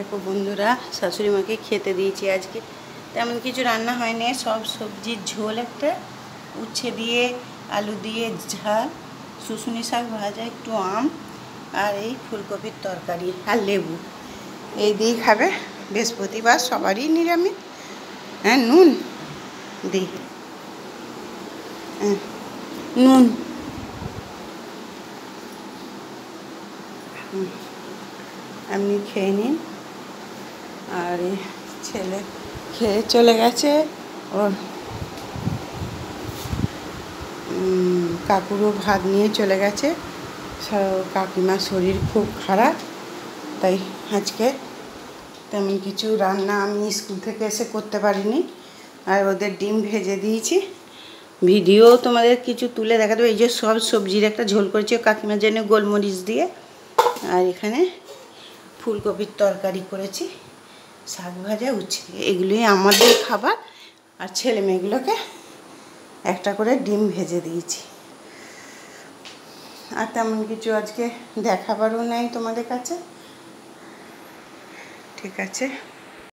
দেখো বন্ধুরা, শাশুড়ি মাকে খেতে দিয়েছি। আজকে তেমন কিছু রান্না হয়নি, সব সবজির ঝোল, একটা উচ্ছে দিয়ে আলু দিয়ে ঝাল, শুশুনি শাক ভাজা, একটু আম আর এই ফুলকপির তরকারি আর লেবু, এই দিয়েই খাবে। বৃহস্পতিবার সবারই নিরামিষ। হ্যাঁ, নুন দিই, হ্যাঁ নুন। আপনি খেয়ে নিন। আর ছেলে খেয়ে চলে গেছে, ওর কাকুরও ভাত নিয়ে চলে গেছে। কাকিমার শরীর খুব খারাপ, তাই আজকে তেমন কিছু রান্না আমি স্কুল থেকে এসে করতে পারিনি। আর ওদের ডিম ভেজে দিয়েছি, ভিডিও তোমাদের কিছু তুলে দেখা দেবো। এই যে সব সবজির একটা ঝোল করেছি কাকিমার জন্য গোলমরিচ দিয়ে, আর এখানে ফুলকপির তরকারি করেছি, শাক ভাজা, উচ্ছে। এগুলোই আমাদের খাবার। আর ছেলে মেয়েগুলোকে একটা করে ডিম ভেজে দিয়েছি। আর তেমন কিছু আজকে দেখাবারও নেই তোমাদের কাছে। ঠিক আছে।